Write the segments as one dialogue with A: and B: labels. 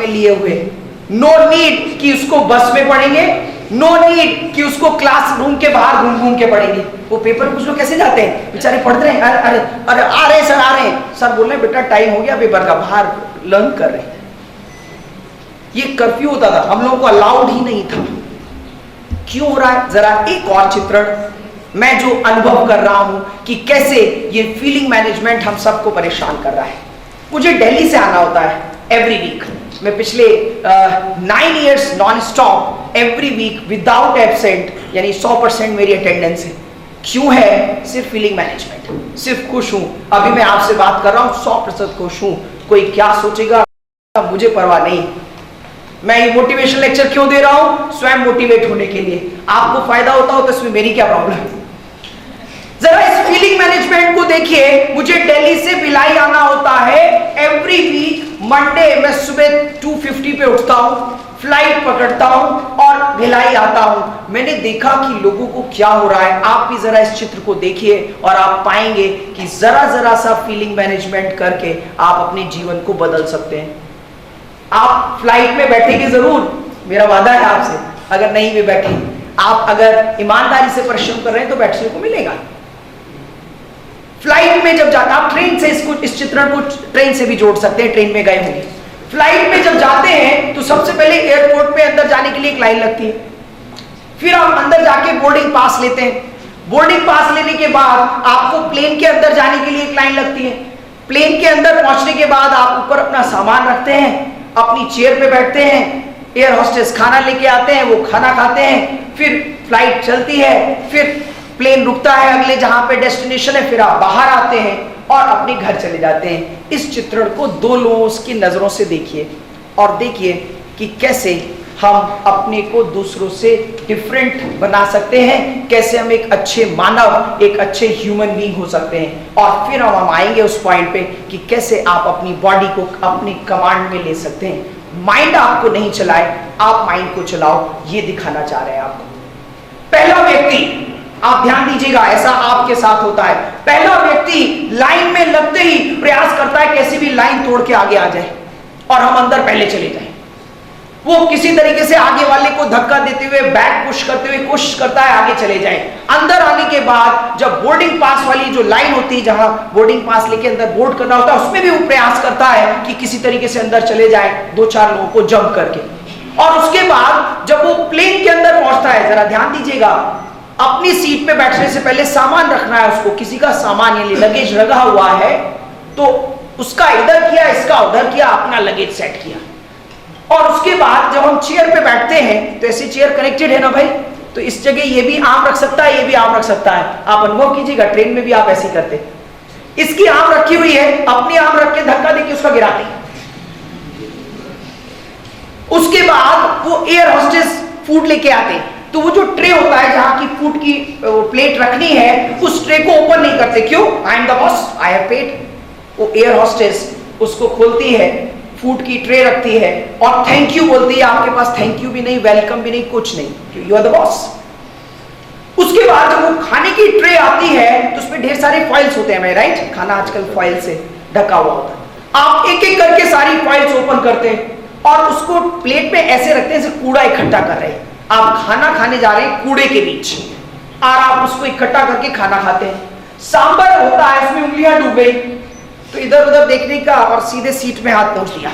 A: में लिए हुए, नो नीड कि उसको बस में पढ़ेंगे, नो नीड कि उसको क्लासरूम के बाहर घूम घूम के पढ़ेंगे। वो पेपर कुछ लोग कैसे जाते हैं, बेचारे पढ़ते रहे, अरे अरे अरे आ रहे सर, आ रहे हैं सर, बोल रहे बेटा टाइम हो गया पेपर का, बाहर लर्न कर रहे हैं। ये कर्फ्यू होता था, हम लोगों को अलाउड ही नहीं था। क्यों हो रहा है? जरा एक और चित्रण, मैं जो अनुभव कर रहा हूं कि कैसे ये फीलिंग मैनेजमेंट हम सबको परेशान कर रहा है। मुझे दिल्ली से आना होता है एवरी वीक। मैं पिछले 9 years non stop every week without absent, यानी 100% मेरी अटेंडेंस है। क्यों है? सिर्फ फीलिंग मैनेजमेंट, सिर्फ खुश हूं। अभी मैं आपसे बात कर रहा हूं 100% खुश हूं। कोई क्या सोचेगा मुझे परवाह नहीं। मैं ये मोटिवेशन लेक्चर क्यों दे रहा हूं? स्वयं मोटिवेट होने के लिए। आपको फायदा होता हो तो इसमें मेरी क्या प्रॉब्लम है? जरा इस फीलिंग मैनेजमेंट को देखिए। मुझे दिल्ली से भिलाई आना होता है एवरी वीक मंडे। मैं सुबह 2:50 पे उठता हूं, फ्लाइट पकड़ता हूं और भिलाई आता हूं। मैंने देखा कि लोगों को क्या हो रहा है। आप भी जरा इस चित्र को देखिए और आप पाएंगे कि जरा जरा सा फीलिंग मैनेजमेंट करके आप अपने जीवन को बदल सकते हैं। आप फ्लाइट में बैठेंगे जरूर, मेरा वादा है आपसे। अगर नहीं भी बैठे, आप अगर ईमानदारी से परिश्रम कर रहे हैं तो बैठने को मिलेगा। फ्लाइट में जब जाते, आप ट्रेन से इस चित्रण को ट्रेन से भी जोड़ सकते हैं, ट्रेन में गए होंगे। फ्लाइट में जब जाते हैं तो सबसे पहले एयरपोर्ट में अंदर जाने के लिए एक लाइन लगती है। फिर आप अंदर जाके बोर्डिंग पास लेते हैं। बोर्डिंग पास लेने के बाद आपको प्लेन के अंदर जाने के लिए एक लाइन लगती है। प्लेन के अंदर पहुंचने के बाद आप ऊपर अपना सामान रखते हैं, अपनी चेयर पे बैठते हैं, एयर होस्टेस खाना लेके आते हैं, वो खाना खाते हैं, फिर फ्लाइट चलती है, फिर प्लेन रुकता है अगले जहां पे डेस्टिनेशन है, फिर आप बाहर आते हैं और अपने घर चले जाते हैं। इस चित्रण को दो लोगों की नजरों से देखिए और देखिए कि कैसे हम अपने को दूसरों से डिफरेंट बना सकते हैं, कैसे हम एक अच्छे मानव, एक अच्छे ह्यूमन बीइंग हो सकते हैं। और फिर हम आएंगे उस पॉइंट पे कि कैसे आप अपनी बॉडी को अपनी कमांड में ले सकते हैं। माइंड आपको नहीं चलाए, आप माइंड को चलाओ, ये दिखाना चाह रहे हैं आपको। पहला व्यक्ति, आप ध्यान दीजिएगा, ऐसा आपके साथ होता है। पहला व्यक्ति लाइन में लगते ही प्रयास करता है कैसे भी लाइन तोड़ के आगे आ जाए और हम अंदर पहले चले जाएं। वो किसी तरीके से आगे वाले को धक्का देते हुए, बैक पुश करते हुए कोशिश करता है आगे चले जाए। अंदर आने के बाद जब बोर्डिंग पास वाली जो लाइन होती है, जहां बोर्डिंग पास लेके अंदर बोर्ड करना होता है, उसमें भी वो प्रयास करता है कि किसी तरीके से अंदर चले जाए 2-4 लोगों को जंप करके। और उसके बाद जब वो प्लेन के अंदर पहुंचता है, जरा ध्यान दीजिएगा, अपनी सीट पे बैठने से पहले सामान रखना है उसको। किसी का सामान यानी लगेज लगा हुआ है तो उसका इधर किया, इसका उधर किया, अपना लगेज सेट किया। और उसके बाद जब हम चेयर पे बैठते हैं तो ऐसी चेयर कनेक्टेड है ना भाई, तो इस जगह ये भी आर्म रख सकता है, ये भी आर्म रख सकता है। आप अनुभव कीजिएगा, ट्रेन में भी आप ऐसे ही करते। इसकी आर्म रखी हुई है, अपनी आर्म रख के धक्का देके उसका गिराते। उसके बाद वो एयर होस्टेस फूड लेके आते, तो वो जो ट्रे होता है जहां की फूड की प्लेट रखनी है, उस ट्रे को ओपन नहीं करते। क्यों? I am the boss, I have paid. वो एयर होस्टेस उसको खोलती है, फूड की ट्रे रखती है और थैंक यू बोलती है। आपके पास थैंक यू भी नहीं, वेलकम भी नहीं, कुछ नहीं, यू आर द बॉस। उसके बाद जब वो खाने की ट्रे आती है तो उसमें ढेर सारे फाइल्स होते हैं, राइट? खाना आजकल फाइल से ढका हुआ होता है। आप एक एक करके सारी फाइल्स ओपन करते हैं और उसको प्लेट में ऐसे रखते हैं जैसे कूड़ा इकट्ठा कर रहे हैं। आप खाना खाने जा रहे हैं कूड़े के बीच और आप उसको इकट्ठा करके खाना खाते हैं। सांबर होता है, उसमें उंगलियां डूब गई तो इधर उधर देखने का और सीधे सीट में हाथ पहुंच दिया।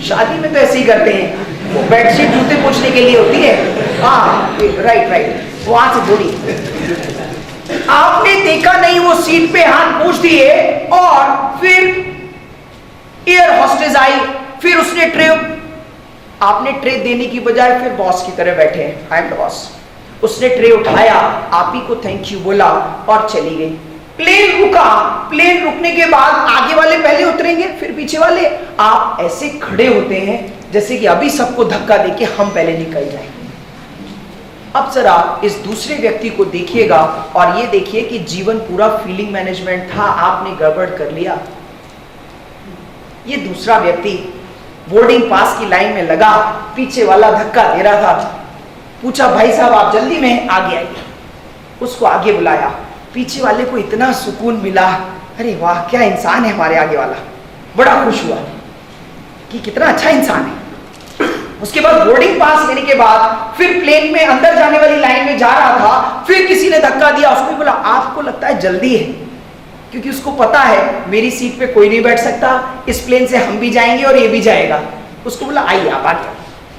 A: शादी में तो ऐसे ही करते हैं, वो बेडशीट जूते पोंछने के लिए होती है। हाँ राइट, वहां से जुड़ी। आपने देखा नहीं, वो सीट पे हाथ पहुंच दिए और फिर एयर होस्टेस आई, फिर उसने ट्रे, आपने ट्रे देने की बजाय फिर बॉस की तरह बैठे हैं, आई एम द बॉस। उसने ट्रे उठाया, आप ही को थैंक यू बोला और चली गई। प्लेन रुका, प्लेन रुकने के बाद आगे वाले पहले उतरेंगे फिर पीछे वाले। आप ऐसे खड़े होते हैं जैसे कि अभी सबको धक्का देके हम पहले निकल जाएं। अब जरा इस दूसरे व्यक्ति को देखिएगा और ये देखिए कि जीवन पूरा फीलिंग मैनेजमेंट था, आपने गड़बड़ कर लिया। ये दूसरा व्यक्ति बोर्डिंग पास की लाइन में लगा, पीछे वाला धक्का दे रहा था। पूछा भाई साहब आप जल्दी में आगे आइए, उसको आगे बुलाया। पीछे वाले को इतना सुकून मिला, अरे वाह क्या इंसान है हमारे आगे वाला। बड़ा खुश हुआ कि कितना अच्छा इंसान है। उसके बाद बोर्डिंग पास लेने के बाद फिर प्लेन में अंदर जाने वाली लाइन में जा रहा था, फिर किसी ने धक्का दिया, उसको भी बोला आपको लगता है जल्दी है, क्योंकि उसको पता है मेरी सीट पे कोई नहीं बैठ सकता, इस प्लेन से हम भी जाएंगे और ये भी जाएगा। उसको बोला आइए आप आगे,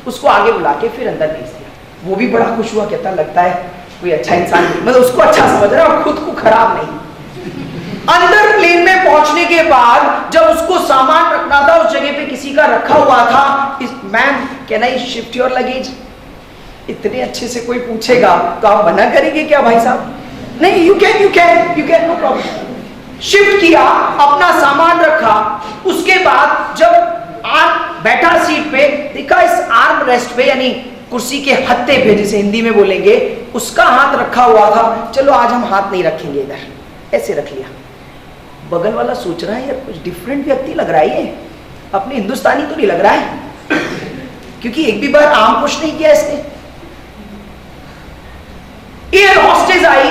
A: उसको आगे बुला के फिर अंदर भेज दिया। वो भी बड़ा खुश हुआ, कहता लगता है कोई अच्छा इंसान, मतलब उसको अच्छा समझ रहा है और खुद को खराब नहीं। अंदर प्लेन में पहुंचने के बाद जब उसको सामान रखना था, उस जगह पे किसी का रखा हुआ था, ma'am can I shift your luggage, इतने अच्छे से कोई पूछेगा तो आप मना करेंगे क्या भाई साहब? नहीं, you can no problem. Shift किया, अपना सामान रखा, उसके बाद जब बैठा सीट पे, देखा इस आर्म रेस्ट पे यानी कुर्सी के हत्थे पे, जिसे हिंदी में बोलेंगे, उसका हाथ रखा हुआ था। चलो आज हम हाथ नहीं रखेंगे इधर, ऐसे रख लिया। बगल वाला सोच रहा है यार कुछ डिफरेंट व्यक्ति लग रहा है, ये अपने हिंदुस्तानी तो नहीं लग रहा है, क्योंकि एक भी बार आम पुश नहीं किया इसने। एयर हॉस्टेस आई,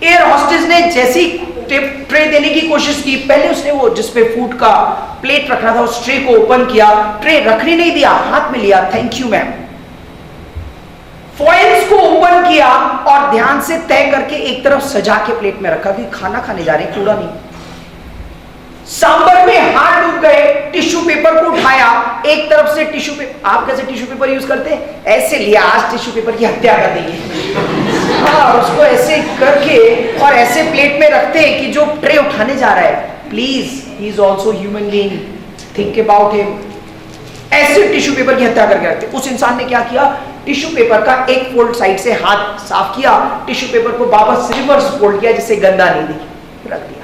A: एयर हॉस्टेस ने जैसी ट्रे देने की कोशिश की, पहले उसने वो जिसपे फूड का प्लेट रखना था उस ट्रे को ओपन किया, ट्रे रखने नहीं दिया, हाथ में लिया, थैंक यू मैम। फॉइल्स को ओपन किया और ध्यान से तय करके एक तरफ सजा के प्लेट में रखा कि खाना खाने जा रहे हैं, कूड़ा नहीं। सांबर में हाथ डूब गए, टिश्यू पेपर को उठाया, एक तरफ से टिश्यू पेपर, आप कैसे टिश्यू पेपर यूज करते हैं? ऐसे लिया, आज टिश्यू पेपर की हत्या कर देंगे। हाँ, उसको ऐसे करके और ऐसे प्लेट में रखते हैं कि जो ट्रे उठाने जा रहा है, please he is also human being, think about him. ऐसे टिश्यू पेपर की हत्या करके रखते। उस इंसान ने क्या किया, टिश्यू पेपर का एक फोल्ड साइड से हाथ साफ किया, टिश्यू पेपर को वापस रिवर्स फोल्ड किया जिससे गंदा नहीं दिखे, रख दिया।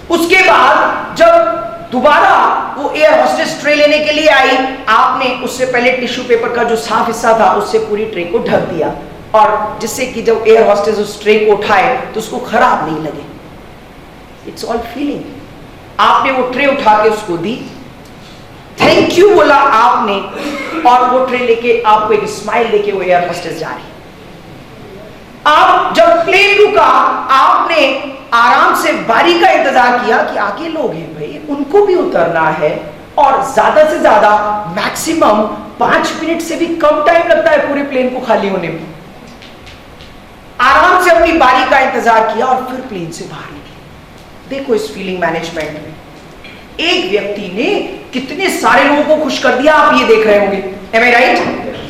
A: उसके बाद जब दोबारा वो एयर होस्टेस ट्रे लेने के लिए आई, आपने उससे पहले टिश्यू पेपर का जो साफ हिस्सा था उससे पूरी ट्रे को ढक दिया, और जिससे कि जब एयर होस्टेस उस ट्रे को उठाए तो उसको खराब नहीं लगे। It's all feeling. आपने वो ट्रे उठा के उसको दी, थैंक यू बोला आपने, और वो ट्रे लेके आपको एक स्माइल देके वो एयर होस्टेस जा रही। आप जब प्लेन रुका, आपने आराम से बारी का इंतजार किया कि आगे लोग हैं भाई, उनको भी उतरना है, और ज्यादा से ज्यादा मैक्सिमम 5 मिनट से भी कम टाइम लगता है पूरे प्लेन को खाली होने में। आराम से अपनी बारी का इंतजार किया और फिर प्लेन से बाहर निकले। देखो इस फीलिंग मैनेजमेंट में एक व्यक्ति ने कितने सारे लोगों को खुश कर दिया, आप ये देख रहे होंगे। Am I right?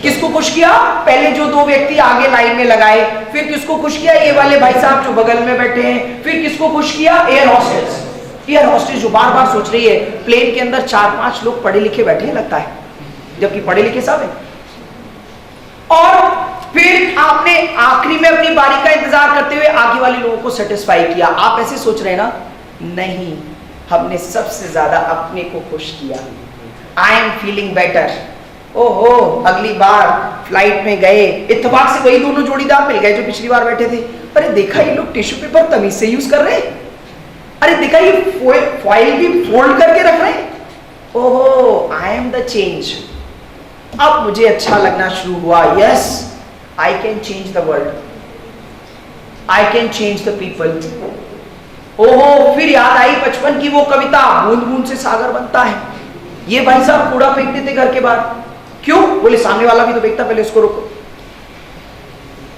A: किसको खुश किया? पहले जो 2 व्यक्ति आगे लाइन में लगाए, फिर किसको खुश किया? ये वाले भाई साहब जो बगल में बैठे हैं। फिर किसको खुश किया? Air hostess. एयर हॉस्टेस जो बार बार सोच रही है प्लेन के अंदर 4-5 लोग पढ़े लिखे बैठे हैं लगता है, जबकि पढ़े लिखे सब है। और फिर आपने आखिरी में अपनी बारी का इंतजार करते हुए आगे वाले लोगों को सेटिस्फाई किया। आप ऐसे सोच रहे हैं ना? नहीं, हमने सबसे ज्यादा अपने को खुश किया। I am feeling better. ओहो, अगली बार फ्लाइट में गए, इत्तेफाक से वही दोनों जोड़ीदार मिल गए जो पिछली बार बैठे थे। अरे देखा ये लोग टिश्यू पेपर तमीज से यूज कर रहे हैं, अरे देखा ये फॉइल भी फोल्ड करके रख रहे हैं। ओहो, आई एम द चेंज। अब मुझे अच्छा लगना शुरू हुआ। Yes, I can change the world, I can change the people. ओहो, फिर याद आई बचपन की वो कविता, बूंद बूंद से सागर बनता है। ये भाई साहब कूड़ा फेंक देते घर के बाहर, क्यों? बोले सामने वाला भी तो फेंकता, पहले उसको रोको।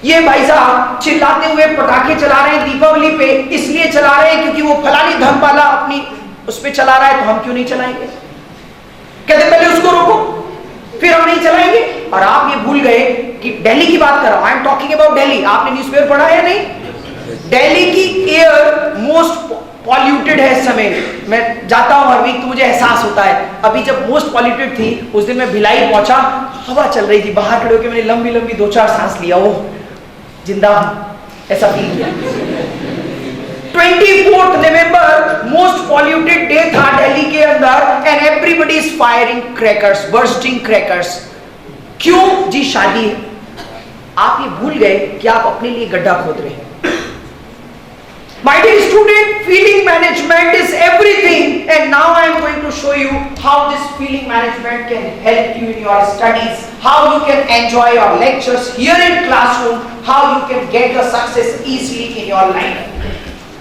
A: ये भाई साहब चिल्लाते हुए पटाखे चला रहे हैं दीपावली पे, इसलिए चला रहे हैं क्योंकि वो फलानी धर्म वाला अपनी उस पे चला रहा है, तो हम क्यों नहीं चलाएंगे? कहते पहले उसको रोको, फिर हम नहीं चलाएंगे। और आप ये भूल गए कि दिल्ली की बात कर रहा हूं, I am talking about Delhi. आपने न्यूज़पेपर पढ़ा है नहीं? दिल्ली की एयर मोस्ट पॉल्यूटेड है इस समय। मैं जाता हूं हर वीक तो मुझे एहसास होता है। अभी जब मोस्ट पॉल्यूटेड थी उस दिन मैं भिलाई पहुंचा, हवा चल रही थी, बाहर खड़े होकर मैंने लंबी लंबी 2-4 सांस लिया, वो जिंदा हूं ऐसा फील किया। 24 नवंबर मोस्ट पॉल्यूटेड डे था दिल्ली के अंदर, and everybody is firing crackers, bursting crackers. क्यों जी? शादी है। आप ये भूल गए कि आप अपने लिए गड्ढा खोद रहे हैं। My dear student, feeling management is everything, and now I am going to show you how this feeling management can help you in your studies, how you can enjoy your lectures here in classroom, how you can get the success easily in your life.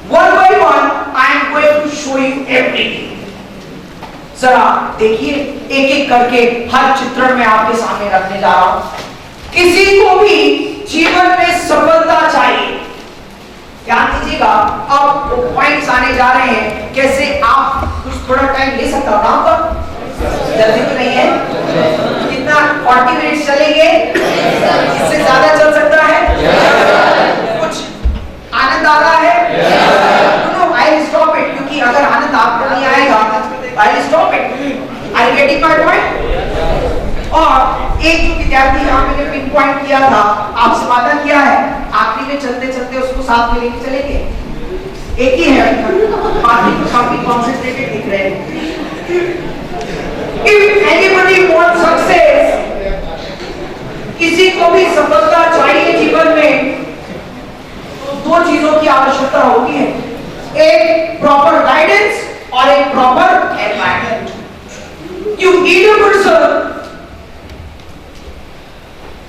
A: One by one, I am going to show you everything. जरा देखिए, एक एक करके हर चित्रण में आपके सामने रखने जा रहा हूं। किसी को भी जीवन में सफलता चाहिए, ध्यान दीजिएगा। अब वो पॉइंट्स आने जा रहे हैं, कैसे आप कुछ थोड़ा टाइम ले सकता हूं ना आपका, जल्दी तो नहीं है, कितना 40 मिनट चलेंगे, इससे ज्यादा चल सकता है, कुछ आनंद आ रहा है, no I will stop it, क्योंकि अगर आनंद आपको नहीं आएगा I will stop it. I am getting my point. और एक जो विद्यार्थी यहाँ मैंने पिन पॉइंट किया था, आप समाधान किया है, आखिरी में चलते चलते उसको साथ में लेके चलेंगे, एक ही है, बाकी तो काफी कॉन्सेंट्रेटेड दिख रहे हैं। If anybody wants success, किसी को भी सफलता चाहिए जीवन में, तो दो चीजों की आवश्यकता होती है, एक प्रॉपर गाइडेंस और एक proper environment. You need a person,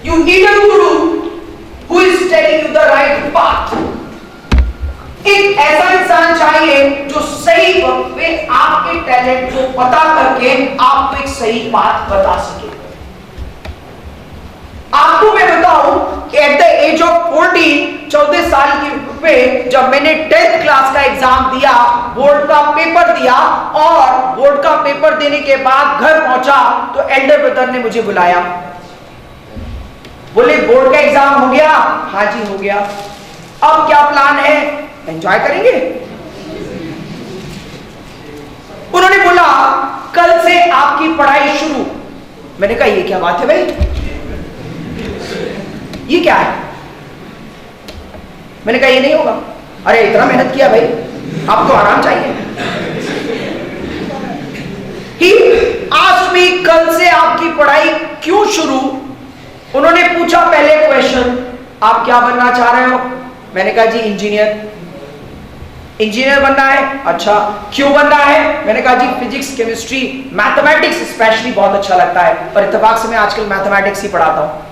A: you need a guru who is telling you the right path. एक ऐसा इंसान चाहिए जो सही वक्त पे आपके टैलेंट को पता करके आपको एक सही बात बता सके। आपको मैं बताऊं कि एट द एज ऑफ 14 साल की पे जब मैंने 10th क्लास का एग्जाम दिया, बोर्ड का पेपर दिया, और बोर्ड का पेपर देने के बाद घर पहुंचा तो एल्डर ब्रदर ने मुझे बुलाया, बोले बोर्ड का एग्जाम हो गया? हाँ जी हो गया। अब क्या प्लान है? एंजॉय करेंगे। उन्होंने बोला कल से आपकी पढ़ाई शुरू। मैंने कहा ये क्या बात है भाई, ये क्या है? मैंने कहा ये नहीं होगा। अरे इतना मेहनत किया भाई, अब तो आराम चाहिए। He asked me कल से आपकी पढ़ाई क्यों शुरू? उन्होंने पूछा पहले क्वेश्चन, आप क्या बनना चाह रहे हो? मैंने कहा जी इंजीनियर। इंजीनियर बनना है? अच्छा क्यों बनना है? मैंने कहा जी फिजिक्स, केमिस्ट्री, मैथमेटिक्स स्पेशली बहुत अच्छा लगता है, पर इत्तेफाक से मैं आजकल मैथमेटिक्स ही पढ़ाता हूं।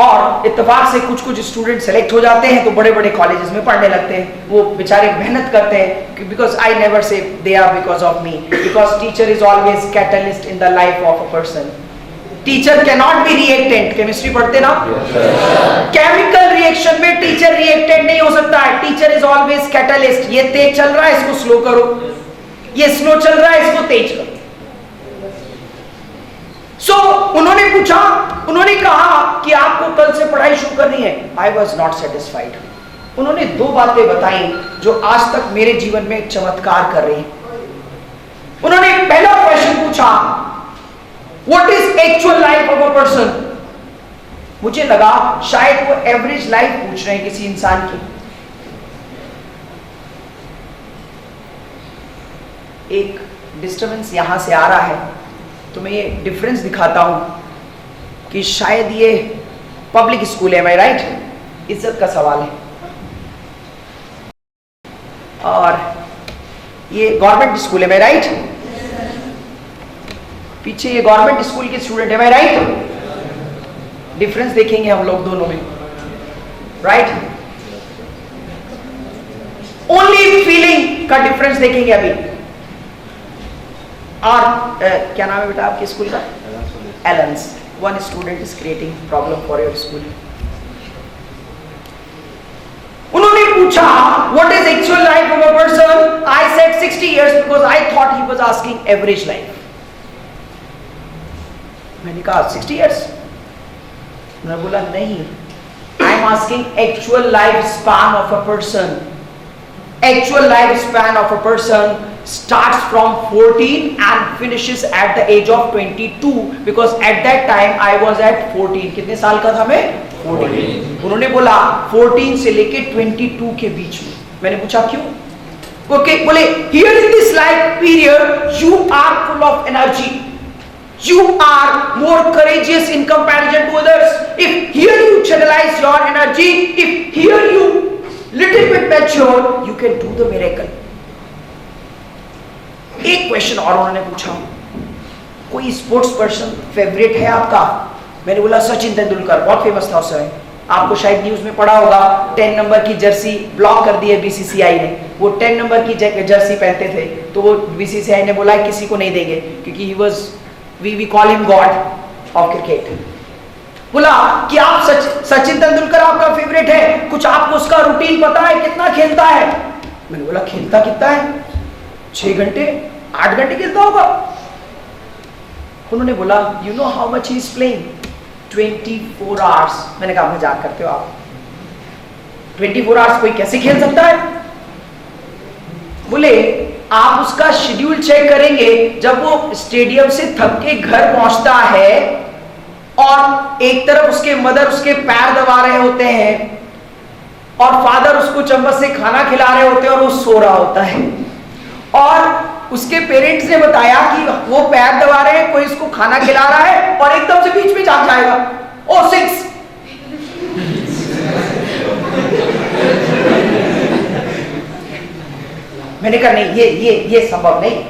A: और इत्तेफाक से कुछ कुछ स्टूडेंट सेलेक्ट हो जाते हैं तो बड़े बड़े कॉलेजेस में पढ़ने लगते हैं, वो बेचारे मेहनत करते हैं, because I never say they are because of me, because teacher is always catalyst in the life of a person. Teacher can not be reactant. Chemistry पढ़ते ना, केमिकल रिएक्शन में टीचर रिएक्टेंट नहीं हो सकता है, टीचर इज ऑलवेज कैटलिस्ट। ये तेज चल रहा है इसको स्लो करो, ये स्लो चल रहा है इसको तेज करो। सो उन्होंने पूछा, उन्होंने कहा कि आपको कल से पढ़ाई शुरू करनी है। I was not satisfied. उन्होंने दो बातें बताई जो आज तक मेरे जीवन में चमत्कार कर रही। उन्होंने पहला क्वेश्चन पूछा, what is actual life of a person? मुझे लगा शायद वो एवरेज लाइफ पूछ रहे हैं किसी इंसान की। एक डिस्टर्बेंस यहां से आ रहा है तो मैं ये डिफरेंस दिखाता हूं कि शायद ये पब्लिक स्कूल है, मैं राइट, इज्जत का सवाल है, और ये गवर्नमेंट स्कूल है, मैं राइट, पीछे ये गवर्नमेंट स्कूल के स्टूडेंट है, मैं राइट। डिफरेंस देखेंगे हम लोग दोनों में, राइट। ओनली फीलिंग का डिफरेंस देखेंगे अभी। और क्या नाम है बेटा आपके स्कूल का? Allen's. One student is creating problem for your school. उन्होंने पूछा what is actual life of a person? I said 60 years because I thought he was asking average life. मैंने कहा 60 years? उन्होंने बोला नहीं, I am asking actual life span of a person. Actual lifespan of a person starts from 14 and finishes at the age of 22 because at that time I was at 14. कितने साल का था मैं? 14. उन्होंने बोला 14 से लेके 22 के बीच में। मैंने पूछा क्यों? Okay, बोले here in this life period you are full of energy. You are more courageous in comparison to others. If here you channelize your energy, if here you little bit mature, you can do the miracle. एक question और उन्होंने पूछा, कोई sports person favourite है आपका? मैंने बोला सचिन तेंदुलकर, बहुत फेमस था उस समय। आपको शायद न्यूज में पढ़ा होगा, 10 नंबर की जर्सी ब्लॉक कर दी है बीसीसीआई ने। वो 10 नंबर की जर्सी पहनते थे, तो वो बीसीसीआई ने बोला किसी को नहीं देंगे क्योंकि he was we call him god of cricket. बोला कि आप सचिन तेंदुलकर आपका फेवरेट है, कुछ आपको उसका रूटीन पता है, कितना खेलता है? मैंने बोला खेलता कितना है? 6 घंटे 8 घंटे खेलता होगा। उन्होंने बोला you know how much he is playing? 24 hours. मैंने कहा मजाक करते हो आप? 24 आवर्स कोई कैसे खेल सकता है? बोले आप उसका शेड्यूल चेक करेंगे, जब वो स्टेडियम से थक के घर पहुंचता है और एक तरफ उसके मदर उसके पैर दबा रहे होते हैं और फादर उसको चम्मच से खाना खिला रहे होते हैं और वो सो रहा होता है, और उसके पेरेंट्स ने बताया कि वो पैर दबा रहे हैं, कोई इसको खाना खिला रहा है और एकदम से बीच में जाग जाएगा, ओ 6। मैंने कहा नहीं, ये संभव नहीं।